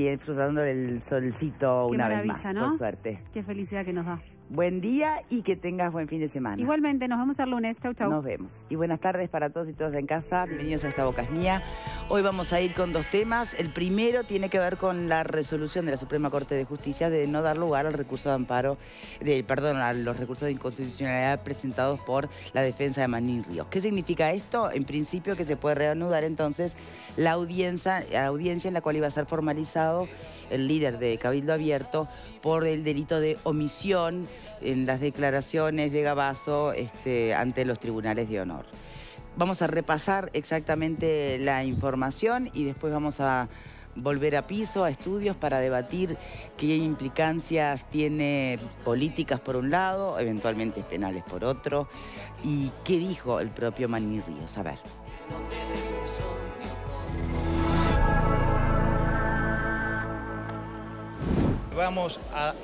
disfrutando del solcito una vez más, ¿no? por suerte. Qué felicidad que nos da. Buen día y que tengas buen fin de semana. Igualmente, nos vemos el lunes. Chau, chau. Nos vemos. Y buenas tardes para todos y todas en casa. Bienvenidos a Esta Boca es Mía. Hoy vamos a ir con dos temas. El primero tiene que ver con la resolución de la Suprema Corte de Justicia de no dar lugar al recurso de amparo, a los recursos de inconstitucionalidad presentados por la defensa de Manini Ríos. ¿Qué significa esto? En principio que se puede reanudar entonces la audiencia en la cual iba a ser formalizado el líder de Cabildo Abierto por el delito de omisión en las declaraciones de Gabazo ante los tribunales de honor. Vamos a repasar exactamente la información y después vamos a volver a piso, a estudios, para debatir qué implicancias tiene políticas por un lado, eventualmente penales por otro, y qué dijo el propio Manini Ríos. A ver. Vamos a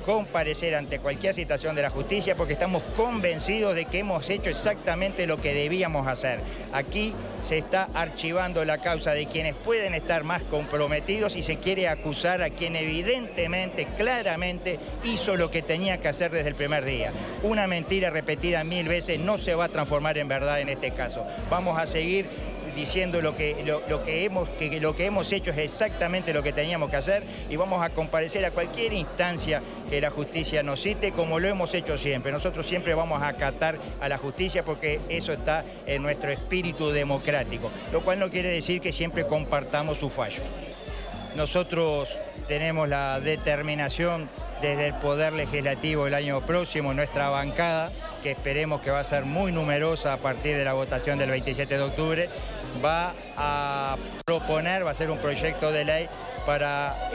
comparecer ante cualquier situación de la justicia porque estamos convencidos de que hemos hecho exactamente lo que debíamos hacer. Aquí se está archivando la causa de quienes pueden estar más comprometidos y se quiere acusar a quien evidentemente, claramente hizo lo que tenía que hacer desde el primer día. Una mentira repetida 1000 veces no se va a transformar en verdad en este caso. Vamos a seguir diciendo lo que hemos hecho es exactamente lo que teníamos que hacer y vamos a comparecer a cualquier instancia que la justicia nos cite, como lo hemos hecho siempre. Nosotros siempre vamos a acatar a la justicia porque eso está en nuestro espíritu democrático, lo cual no quiere decir que siempre compartamos su fallo. Nosotros tenemos la determinación desde el Poder Legislativo el año próximo, nuestra bancada, que esperemos que va a ser muy numerosa a partir de la votación del 27 de octubre, va a proponer, va a hacer un proyecto de ley para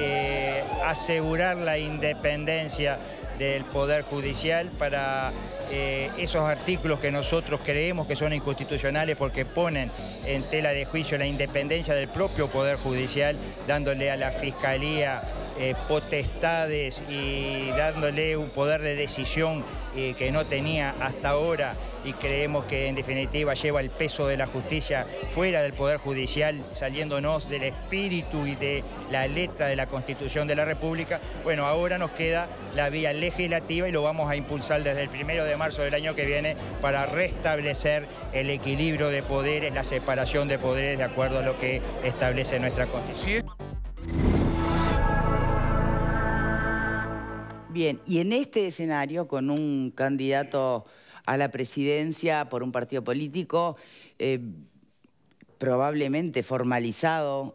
asegurar la independencia del Poder Judicial, para esos artículos que nosotros creemos que son inconstitucionales porque ponen en tela de juicio la independencia del propio Poder Judicial, dándole a la Fiscalía potestades y dándole un poder de decisión que no tenía hasta ahora, y creemos que en definitiva lleva el peso de la justicia fuera del Poder Judicial, saliéndonos del espíritu y de la letra de la Constitución de la República. Bueno, ahora nos queda la vía legislativa y lo vamos a impulsar desde el 1 de marzo del año que viene para restablecer el equilibrio de poderes, la separación de poderes de acuerdo a lo que establece nuestra Constitución. Bien, y en este escenario, con un candidato a la presidencia por un partido político, probablemente formalizado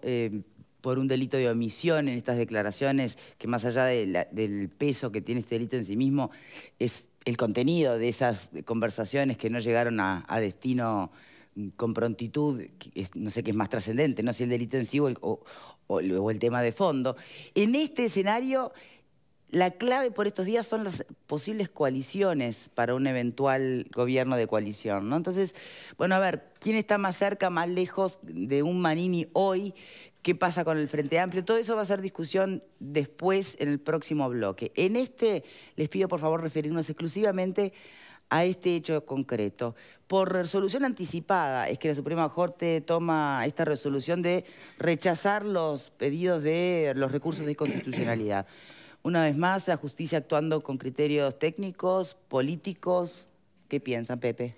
por un delito de omisión en estas declaraciones, que más allá del peso que tiene este delito en sí mismo, es el contenido de esas conversaciones que no llegaron a destino con prontitud, no sé qué es más trascendente, no sé si el delito en sí o el tema de fondo. En este escenario, la clave por estos días son las posibles coaliciones para un eventual gobierno de coalición, ¿no? Entonces, bueno, a ver, ¿quién está más cerca, más lejos de un Manini hoy? ¿Qué pasa con el Frente Amplio? Todo eso va a ser discusión después en el próximo bloque. En les pido por favor referirnos exclusivamente a este hecho concreto. Por resolución anticipada es que la Suprema Corte toma esta resolución de rechazar los pedidos de los recursos de inconstitucionalidad. Una vez más, la justicia actuando con criterios técnicos, políticos. ¿Qué piensan, Pepe?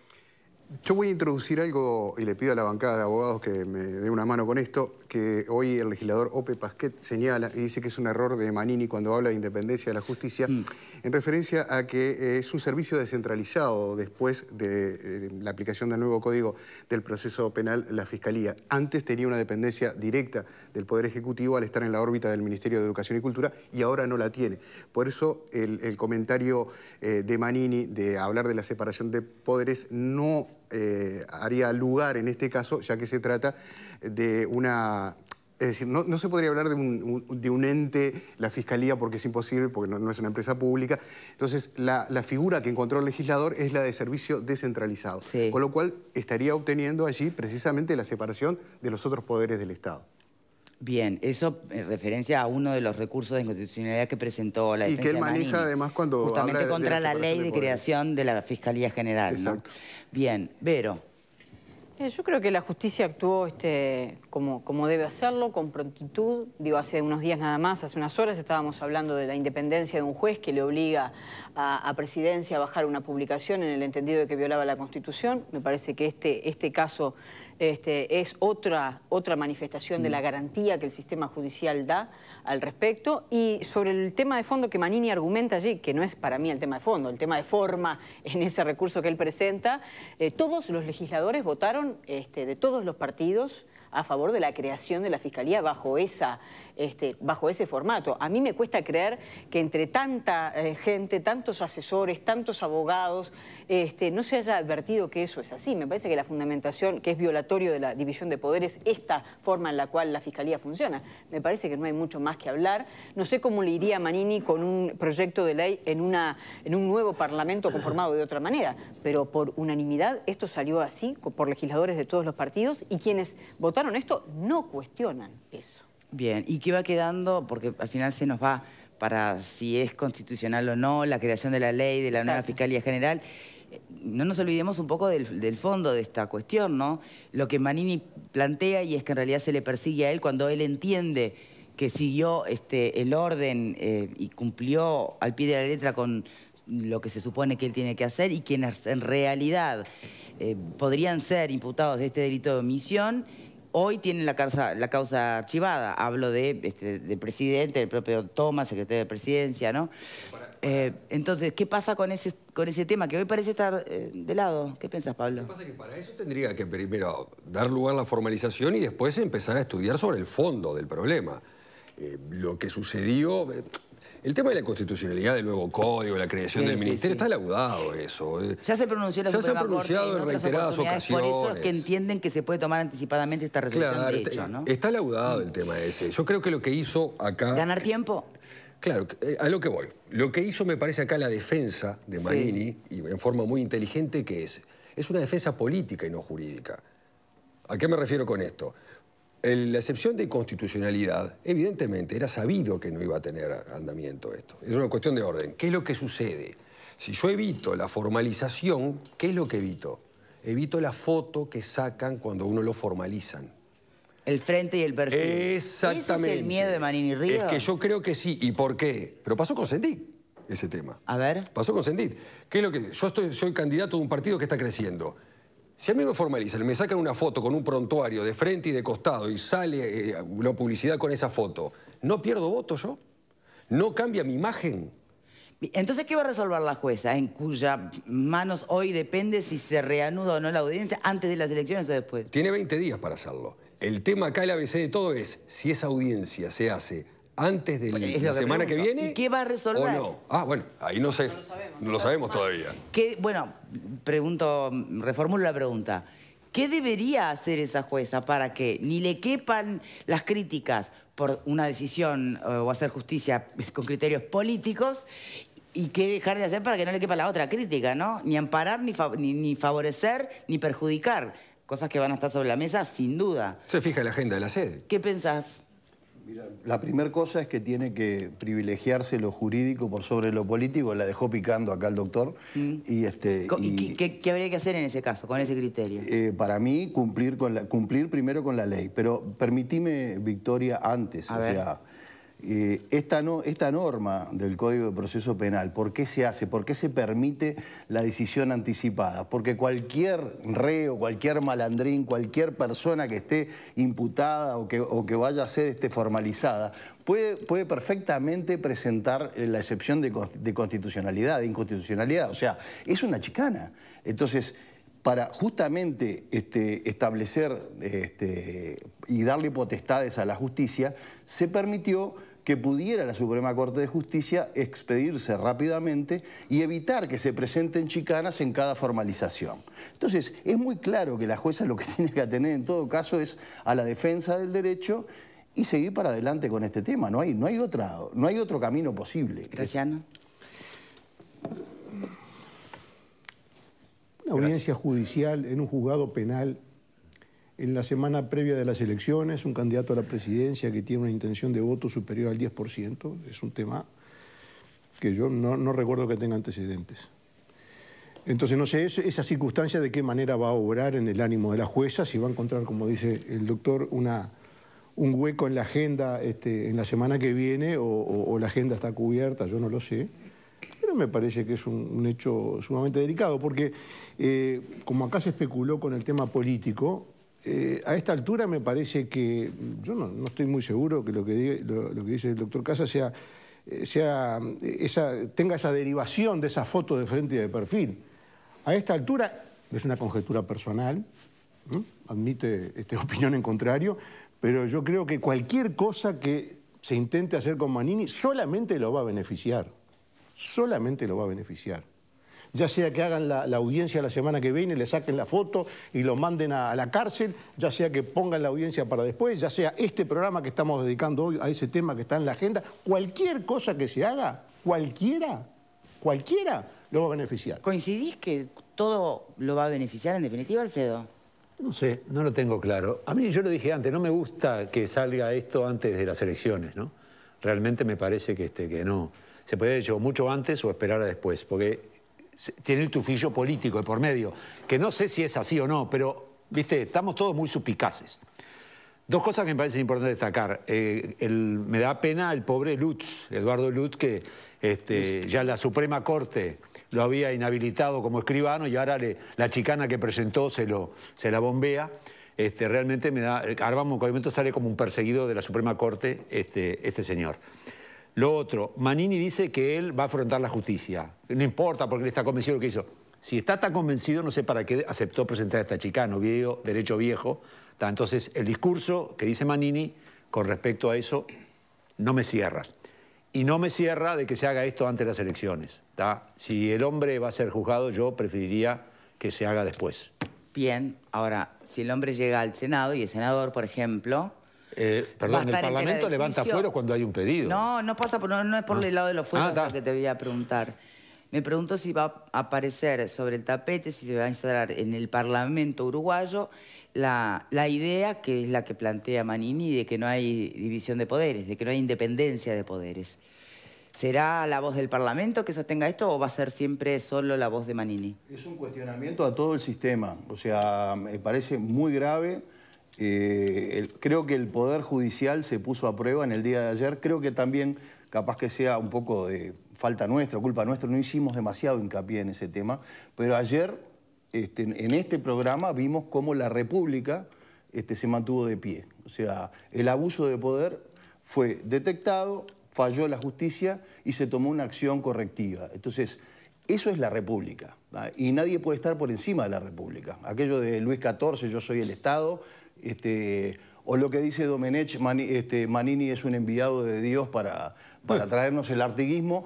Yo voy a introducir algo y le pido a la bancada de abogados que me dé una mano con esto, que hoy el legislador Ope Pasquet señala y dice que es un error de Manini cuando habla de independencia de la justicia, en referencia a que es un servicio descentralizado después de la aplicación del nuevo Código del Proceso Penal, la Fiscalía. Antes tenía una dependencia directa del Poder Ejecutivo al estar en la órbita del Ministerio de Educación y Cultura y ahora no la tiene. Por eso el comentario de Manini de hablar de la separación de poderes no haría lugar en este caso, ya que se trata de una... Es decir, no se podría hablar de un ente, la Fiscalía, porque es imposible, porque no es una empresa pública. Entonces, la figura que encontró el legislador es la de servicio descentralizado. Sí. Con lo cual, estaría obteniendo allí precisamente la separación de los otros poderes del Estado. Bien, eso en referencia a uno de los recursos de inconstitucionalidad que presentó la defensa de Manini. Y que él maneja además cuando justamente habla contra de la ley de poderes. creación de la Fiscalía General. Exacto. ¿No? Bien, Vero. Yo creo que la justicia actuó como debe hacerlo, con prontitud. Digo, hace unos días nada más, hace unas horas estábamos hablando de la independencia de un juez que le obliga a Presidencia a bajar una publicación en el entendido de que violaba la Constitución. Me parece que este caso es otra manifestación de la garantía que el sistema judicial da al respecto. Y sobre el tema de fondo que Manini argumenta allí, que no es para mí el tema de fondo, el tema de forma en ese recurso que él presenta, todos los legisladores votaron de todos los partidos a favor de la creación de la Fiscalía bajo ese formato. A mí me cuesta creer que entre tanta gente, tantos asesores, tantos abogados, no se haya advertido que eso es así. Me parece que la fundamentación, que es violatorio de la división de poderes, esta forma en la cual la Fiscalía funciona. Me parece que no hay mucho más que hablar. No sé cómo le iría a Manini con un proyecto de ley en un nuevo Parlamento conformado de otra manera, pero por unanimidad esto salió así, por legisladores de todos los partidos, y quienes votaron esto no cuestionan eso. Bien, ¿y qué va quedando? Porque al final se nos va para si es constitucional o no, la creación de la ley, de la nueva Fiscalía General. No nos olvidemos un poco del fondo de esta cuestión, ¿no? Lo que Manini plantea, y es que en realidad se le persigue a él cuando él entiende que siguió el orden y cumplió al pie de la letra con lo que se supone que él tiene que hacer, y quienes en realidad podrían ser imputados de este delito de omisión, hoy tienen la causa archivada. Hablo del presidente, del propio Thomas, secretario de Presidencia, ¿no? Entonces, ¿qué pasa con ese tema que hoy parece estar de lado? ¿Qué piensas, Pablo? Lo que pasa es que para eso tendría que primero dar lugar a la formalización y después empezar a estudiar sobre el fondo del problema. Lo que sucedió... El tema de la constitucionalidad del nuevo código, la creación del ministerio, está laudado eso. Ya se pronunció la Suprema Corte. Ya se ha pronunciado en reiteradas ocasiones. Por eso es que entienden que se puede tomar anticipadamente esta resolución de hecho, ¿no? Está laudado el tema ese. Yo creo que lo que hizo acá... ¿Ganar tiempo? Claro, a lo que voy. Lo que hizo, me parece, acá la defensa de Manini, y en forma muy inteligente, que es una defensa política y no jurídica. ¿A qué me refiero con esto? La excepción de constitucionalidad, evidentemente, era sabido que no iba a tener andamiento esto. Es una cuestión de orden. ¿Qué es lo que sucede? Si yo evito la formalización, ¿qué es lo que evito? Evito la foto que sacan cuando uno lo formalizan. El frente y el perfil. Exactamente. ¿Ese es el miedo de Manini Ríos? Es que yo creo que sí. ¿Y por qué? Pero pasó con Sendik ese tema. A ver. Pasó con Sendik. ¿Qué es lo que...? Yo soy candidato de un partido que está creciendo. Si a mí me formalizan, me sacan una foto con un prontuario de frente y de costado y sale una publicidad con esa foto, ¿no pierdo voto yo? ¿No cambia mi imagen? Entonces, ¿qué va a resolver la jueza? En cuya manos hoy depende si se reanuda o no la audiencia antes de las elecciones o después. Tiene 20 días para hacerlo. El tema acá, el ABC de todo es si esa audiencia se hace antes de la semana que viene. ¿Y qué va a resolver? ¿O no? Ah, bueno, ahí no sé. No lo sabemos todavía. Bueno, reformulo la pregunta. ¿Qué debería hacer esa jueza para que ni le quepan las críticas por una decisión o hacer justicia con criterios políticos, y qué dejar de hacer para que no le quepa la otra crítica, ¿no? Ni amparar, ni favorecer, ni perjudicar. Cosas que van a estar sobre la mesa, sin duda. Se fija en la agenda de la sede. ¿Qué pensás? Mira, la primera cosa es que tiene que privilegiarse lo jurídico por sobre lo político. La dejó picando acá el doctor. ¿Qué habría que hacer en ese caso, con ese criterio? Para mí, cumplir primero con la ley. Pero permitime, Victoria, antes. O sea, esta norma del Código de Proceso Penal, ¿por qué se hace? ¿Por qué se permite la decisión anticipada? Porque cualquier reo, cualquier malandrín, cualquier persona que esté imputada o que vaya a ser formalizada, puede perfectamente presentar la excepción de constitucionalidad, de inconstitucionalidad. O sea, es una chicana. Entonces, para justamente establecer y darle potestades a la justicia, se permitió que pudiera la Suprema Corte de Justicia expedirse rápidamente y evitar que se presenten chicanas en cada formalización. Entonces, es muy claro que la jueza lo que tiene que atener en todo caso es a la defensa del derecho y seguir para adelante con este tema. No hay otro camino posible. Graciano. Una audiencia judicial en un juzgado penal en la semana previa de las elecciones, un candidato a la presidencia que tiene una intención de voto superior al 10%, es un tema que yo no recuerdo que tenga antecedentes. Entonces, no sé, esa circunstancia de qué manera va a obrar en el ánimo de la jueza, si va a encontrar, como dice el doctor, un hueco en la agenda en la semana que viene o la agenda está cubierta, yo no lo sé. Pero me parece que es un hecho sumamente delicado, porque como acá se especuló con el tema político, a esta altura me parece que, yo no estoy muy seguro que lo que dice el doctor Casas tenga esa derivación de esa foto de frente y de perfil. A esta altura, es una conjetura personal, admite opinión en contrario, pero yo creo que cualquier cosa que se intente hacer con Manini solamente lo va a beneficiar. Solamente lo va a beneficiar. Ya sea que hagan la audiencia la semana que viene, le saquen la foto y lo manden a la cárcel, ya sea que pongan la audiencia para después, ya sea este programa que estamos dedicando hoy a ese tema que está en la agenda, cualquier cosa que se haga, cualquiera lo va a beneficiar. ¿Coincidís que todo lo va a beneficiar en definitiva, Alfredo? No sé, no lo tengo claro. A mí, yo lo dije antes, no me gusta que salga esto antes de las elecciones, ¿no? Realmente me parece que no. Se puede haber hecho mucho antes o esperar a después, porque tiene el tufillo político de por medio, que no sé si es así o no, pero, viste, estamos todos muy suspicaces. Dos cosas que me parecen importantes destacar. Me da pena el pobre Lutz, Eduardo Lutz, que ya la Suprema Corte lo había inhabilitado como escribano y ahora la chicana que presentó se la bombea. Realmente me da... Ahora vamos, con el momento sale como un perseguido de la Suprema Corte este señor. Lo otro, Manini dice que él va a afrontar la justicia. No importa porque él está convencido de lo que hizo. Si está tan convencido, no sé para qué aceptó presentar a esta chicana, derecho viejo. Entonces, el discurso que dice Manini con respecto a eso no me cierra. Y no me cierra de que se haga esto antes de las elecciones. Si el hombre va a ser juzgado, yo preferiría que se haga después. Bien, ahora, si el hombre llega al Senado y es senador, por ejemplo... Perdón, ¿el Parlamento levanta fueros cuando hay un pedido? No pasa no es por el lado de los fueros lo que te voy a preguntar. Me pregunto si va a aparecer sobre el tapete, si se va a instalar en el Parlamento uruguayo la idea que es la que plantea Manini de que no hay división de poderes, de que no hay independencia de poderes. ¿Será la voz del Parlamento que sostenga esto o va a ser siempre solo la voz de Manini? Es un cuestionamiento a todo el sistema. O sea, me parece muy grave. Creo que el Poder Judicial se puso a prueba en el día de ayer. Creo que también, capaz que sea un poco de falta nuestra, culpa nuestra, no hicimos demasiado hincapié en ese tema. Pero ayer, en este programa, vimos cómo la República se mantuvo de pie. O sea, el abuso de poder fue detectado, falló la justicia y se tomó una acción correctiva. Entonces, eso es la República. Y nadie puede estar por encima de la República. Aquello de Luis XIV, yo soy el Estado... o lo que dice Domenech, Manini es un enviado de Dios para traernos el artiguismo.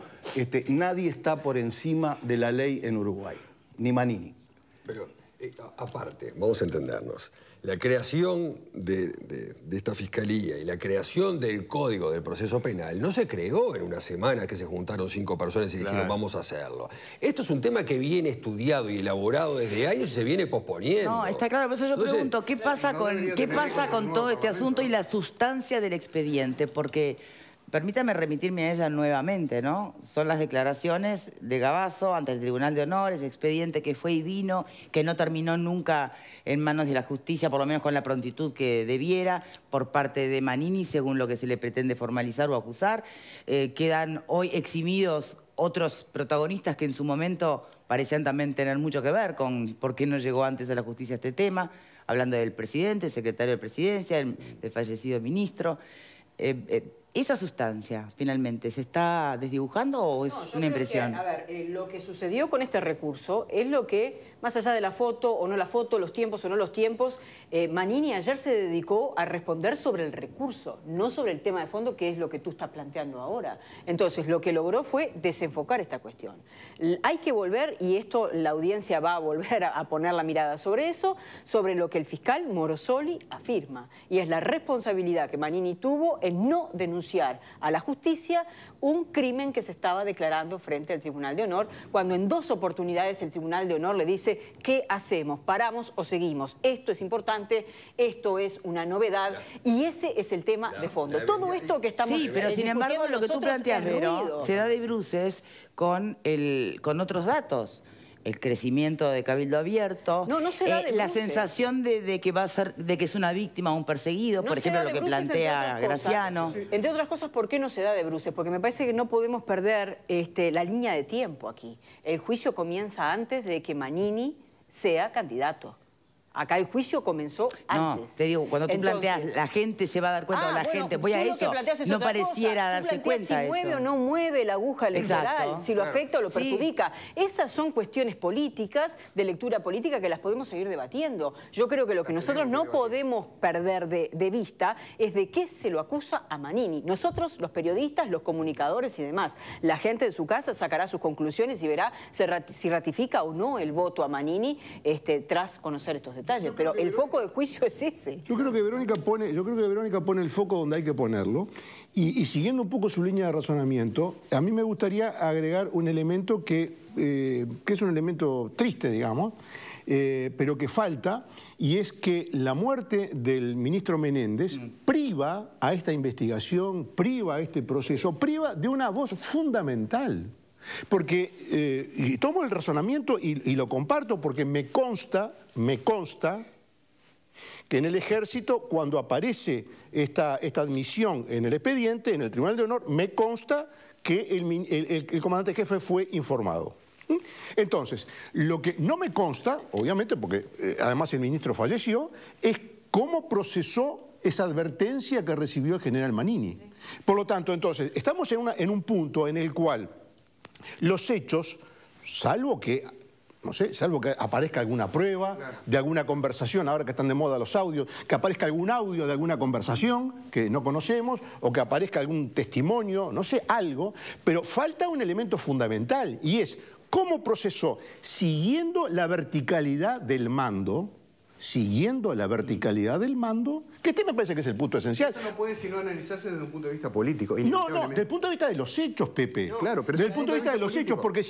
Nadie está por encima de la ley en Uruguay, ni Manini. Pero, aparte, vamos a entendernos, la creación de esta fiscalía y la creación del Código del Proceso Penal no se creó en una semana que se juntaron 5 personas y dijeron vamos a hacerlo. Esto es un tema que viene estudiado y elaborado desde años y se viene posponiendo. No, está claro, por eso yo pregunto, ¿qué pasa con todo este asunto y la sustancia del expediente? Porque... Permítame remitirme a ella nuevamente, ¿no? Son las declaraciones de Gavazo ante el Tribunal de Honor, ese expediente que fue y vino, que no terminó nunca en manos de la justicia, por lo menos con la prontitud que debiera, por parte de Manini, según lo que se le pretende formalizar o acusar. Quedan hoy eximidos otros protagonistas que en su momento parecían también tener mucho que ver con por qué no llegó antes a la justicia este tema, hablando del presidente, el secretario de Presidencia, del fallecido ministro. ¿Esa sustancia, finalmente, se está desdibujando o es una impresión? A ver, lo que sucedió con este recurso es lo que, más allá de la foto o no la foto, los tiempos o no los tiempos, Manini ayer se dedicó a responder sobre el recurso, no sobre el tema de fondo, que es lo que tú estás planteando ahora. Entonces, lo que logró fue desenfocar esta cuestión. Hay que volver, y esto la audiencia va a volver a poner la mirada sobre eso, sobre lo que el fiscal Morosoli afirma, y es la responsabilidad que Manini tuvo en no denunciar a la justicia un crimen que se estaba declarando frente al Tribunal de Honor, cuando en 2 oportunidades el Tribunal de Honor le dice ¿qué hacemos? ¿Paramos o seguimos? Esto es importante, esto es una novedad y ese es el tema de fondo. Todo esto que estamos Sí, pero sin embargo lo que tú planteas, Vero, se da de bruces con otros datos. el crecimiento de Cabildo Abierto, no se da de la bruces. sensación de que va a ser, de que es una víctima o un perseguido, por ejemplo, lo que plantea Graciano. Entre otras cosas, ¿por qué no se da de bruces? Porque me parece que no podemos perder la línea de tiempo aquí. El juicio comienza antes de que Manini sea candidato. Acá el juicio comenzó antes. No, te digo, cuando tú planteas, la gente se va a dar cuenta, o la gente, voy a eso, no pareciera darse cuenta de eso. Si mueve o no mueve la aguja electoral, exacto, si lo afecta o lo perjudica. Esas son cuestiones políticas, de lectura política, que las podemos seguir debatiendo. Yo creo que lo que nosotros no podemos perder de vista es de qué se lo acusa a Manini. Nosotros, los periodistas, los comunicadores y demás, la gente de su casa sacará sus conclusiones y verá si ratifica o no el voto a Manini tras conocer estos detalles. Pero el foco del juicio es ese. Yo creo que Verónica pone el foco donde hay que ponerlo. Y siguiendo un poco su línea de razonamiento, a mí me gustaría agregar un elemento que es un elemento triste, digamos, pero que falta, y es que la muerte del ministro Menéndez priva a esta investigación, priva a este proceso, priva de una voz fundamental. Porque, y tomo el razonamiento y lo comparto porque me consta que en el Ejército, cuando aparece esta admisión en el expediente, en el Tribunal de Honor, me consta que el comandante jefe fue informado. Entonces, lo que no me consta, obviamente, porque además el ministro falleció, es cómo procesó esa advertencia que recibió el general Manini. Por lo tanto, entonces, estamos en un punto en el cual los hechos, salvo que aparezca alguna prueba de alguna conversación, ahora que están de moda los audios, que aparezca algún audio de alguna conversación que no conocemos, o que aparezca algún testimonio, no sé, algo, pero falta un elemento fundamental, y es cómo procesó, siguiendo la verticalidad del mando, que este me parece que es el punto esencial. Eso no puede sino analizarse desde un punto de vista político. No, desde el punto de vista de los hechos, Pepe. No, claro, pero desde el punto de vista de los hechos, porque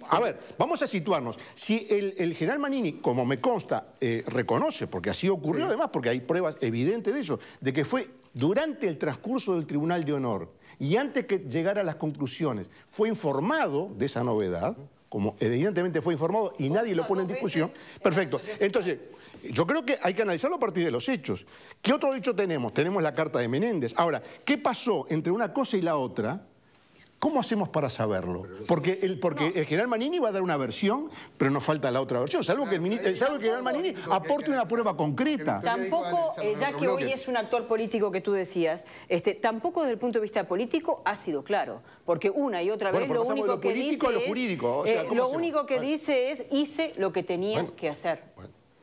a ver, vamos a situarnos. Si el general Manini, como me consta, reconoce, porque así ocurrió además, porque hay pruebas evidentes de eso, de que fue durante el transcurso del Tribunal de Honor y antes que llegara a las conclusiones, fue informado de esa novedad, como evidentemente fue informado y nadie lo pone en discusión. Perfecto. Entonces, yo creo que hay que analizarlo a partir de los hechos. ¿Qué otro hecho tenemos? Tenemos la carta de Menéndez. Ahora, ¿qué pasó entre una cosa y la otra? ¿Cómo hacemos para saberlo? Porque el general Manini va a dar una versión, pero nos falta la otra versión, salvo que el general Manini aporte una prueba concreta. Tampoco, ya que hoy es un actor político que tú decías, tampoco desde el punto de vista político ha sido claro. Porque una y otra vez lo único que dice a lo jurídico, o sea, lo único que dice es hice lo que tenía que hacer.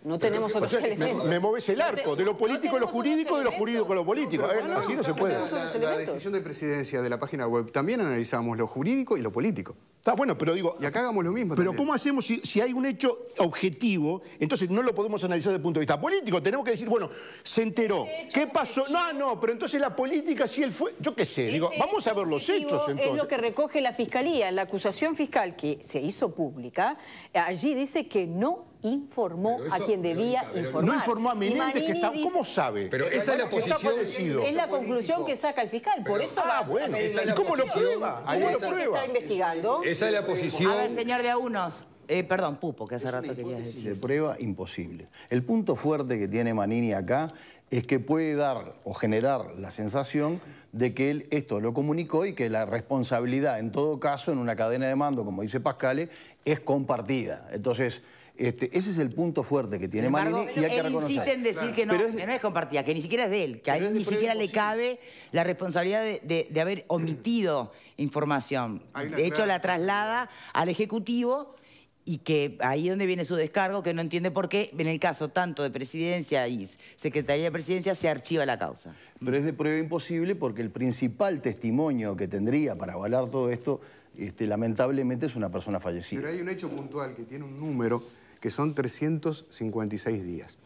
No tenemos otros elementos. Me moves el arco, de lo político a lo jurídico, de lo jurídico a lo político. Así no se puede. La decisión de presidencia de la página web, también analizamos lo jurídico y lo político. Está bueno, pero digo... Y acá hagamos lo mismo Pero también. ¿cómo hacemos si hay un hecho objetivo? Entonces no lo podemos analizar desde el punto de vista político. Tenemos que decir, bueno, se enteró. ¿Qué pasó? No, pero entonces la política, si él fue... Yo qué sé, digo, vamos a ver los hechos entonces. Es lo que recoge la Fiscalía. La acusación fiscal que se hizo pública, allí dice que no informó a quien debía informar. No informó a Menéndez, que está... ¿Cómo sabe? Pero esa es la posición... Es la conclusión que saca el fiscal. Por eso bueno, ¿y cómo lo prueba? ¿Cómo lo prueba? Está investigando. Esa es la posición... A ver, señor de Aunos. Perdón, Pupo, que hace rato querías decir. De prueba, imposible. El punto fuerte que tiene Manini acá es que puede dar o generar la sensación de que él esto lo comunicó y que la responsabilidad, en todo caso, en una cadena de mando, como dice Pascale, es compartida. Entonces... ese es el punto fuerte que tiene Manini y hay que reconocer. Él insiste en decir que no es compartida, que ni siquiera es de él, que a él ni siquiera le cabe la responsabilidad de haber omitido información. De hecho, la traslada al Ejecutivo y que ahí es donde viene su descargo, que no entiende por qué, en el caso tanto de Presidencia y Secretaría de Presidencia, se archiva la causa. Pero es de prueba imposible porque el principal testimonio que tendría para avalar todo esto, lamentablemente, es una persona fallecida. Pero hay un hecho puntual que tiene un número que son 356 días.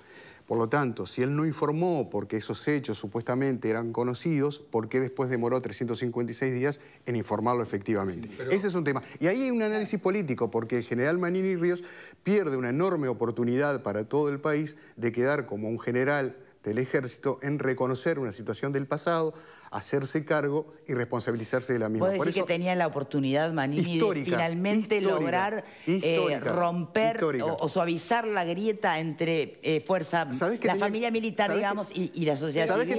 Por lo tanto, si él no informó porque esos hechos supuestamente eran conocidos, ¿por qué después demoró 356 días en informarlo efectivamente? Sí, ese es un tema. Y ahí hay un análisis político, porque el general Manini Ríos pierde una enorme oportunidad para todo el país de quedar como un general del Ejército en reconocer una situación del pasado, hacerse cargo y responsabilizarse de la misma. ¿Puedo decir que tenía la oportunidad, Manini, de finalmente lograr romper o suavizar la grieta entre la familia militar, digamos, y la sociedad civil?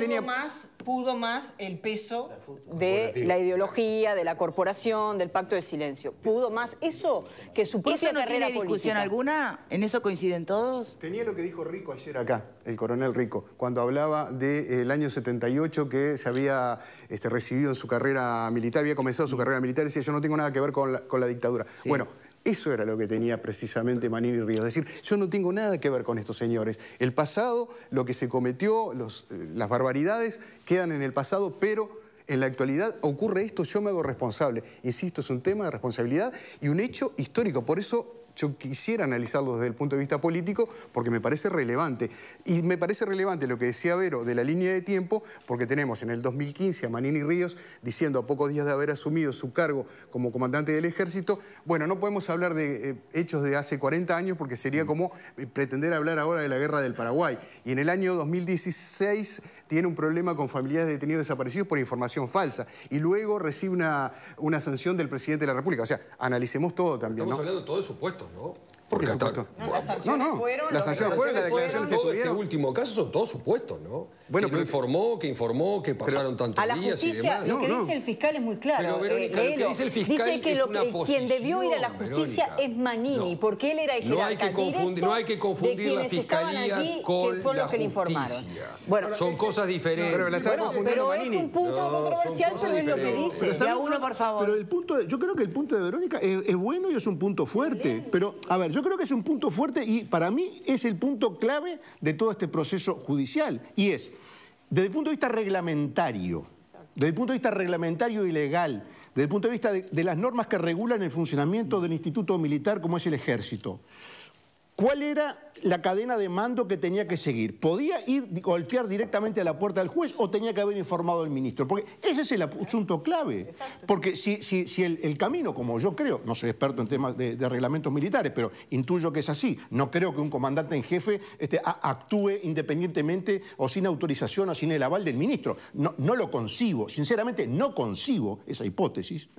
Pudo más el peso de la ideología, de la corporación, del pacto de silencio. Pudo más eso que su propia ¿Eso no carrera tiene discusión política alguna? ¿En eso coinciden todos? Tenía lo que dijo Rico ayer acá, el coronel Rico, cuando hablaba del año 78 que se había recibido en su carrera militar, había comenzado su carrera militar y decía, yo no tengo nada que ver con la dictadura. Sí. Bueno, eso era lo que tenía precisamente Manini Ríos. Es decir, yo no tengo nada que ver con estos señores. El pasado, lo que se cometió, las barbaridades quedan en el pasado, pero en la actualidad ocurre esto, yo me hago responsable. Insisto, es un tema de responsabilidad y un hecho histórico. Por eso yo quisiera analizarlo desde el punto de vista político porque me parece relevante. Y me parece relevante lo que decía Vero de la línea de tiempo porque tenemos en el 2015 a Manini Ríos diciendo a pocos días de haber asumido su cargo como comandante del ejército, bueno, no podemos hablar de hechos de hace 40 años porque sería como pretender hablar ahora de la guerra del Paraguay. Y en el año 2016 tiene un problema con familiares de detenidos desaparecidos por información falsa. Y luego recibe una sanción del presidente de la República. O sea, analicemos todo también, ¿no? Estamos hablando de todo de supuestos, ¿no? ¿Por qué supuestos? Las sanciones fueron... Las sanciones fueron, las declaraciones se todo tuvieron. Este último caso son todos supuestos, ¿no? Bueno, que informó, que pasaron tantos días y demás. Lo que dice el fiscal es muy claro. Pero, Verónica, lo que dice el fiscal dice que es una posición, quien debió ir a la justicia es Manini, porque él era el jerarca no hay que confundir la fiscalía con la justicia. Bueno, son cosas diferentes. Pero es un punto controversial, pero es lo que dice. Ya uno, por favor. Pero el punto, yo creo que el punto de Verónica es bueno y es un punto fuerte. Pero, a ver, yo creo que es un punto fuerte y para mí es el punto clave de todo este proceso judicial. Y es, desde el punto de vista reglamentario, desde el punto de vista reglamentario y legal, desde el punto de vista de las normas que regulan el funcionamiento del instituto militar como es el ejército, ¿cuál era la cadena de mando que tenía que seguir? ¿Podía ir golpear directamente a la puerta del juez o tenía que haber informado al ministro? Porque ese es el asunto clave. Exacto. Porque si el camino, como yo creo, no soy experto en temas de reglamentos militares, pero intuyo que es así, no creo que un comandante en jefe actúe independientemente o sin autorización o sin el aval del ministro. No lo concibo, sinceramente no concibo esa hipótesis.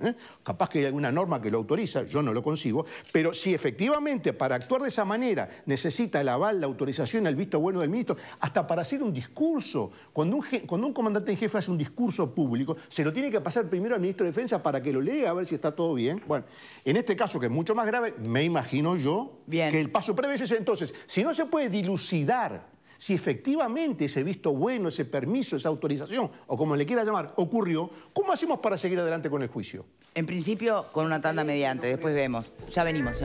Capaz que hay alguna norma que lo autoriza, yo no lo concibo, pero si efectivamente para actuar de esa manera necesita el aval, la autorización, el visto bueno del ministro, hasta para hacer un discurso. Cuando un comandante en jefe hace un discurso público, se lo tiene que pasar primero al ministro de Defensa para que lo lea a ver si está todo bien. Bueno, en este caso, que es mucho más grave, me imagino yo que el paso previo es ese. Entonces, si no se puede dilucidar si efectivamente ese visto bueno, ese permiso, esa autorización, o como le quiera llamar, ocurrió, ¿cómo hacemos para seguir adelante con el juicio? En principio, con una tanda mediante, después vemos. Ya venimos.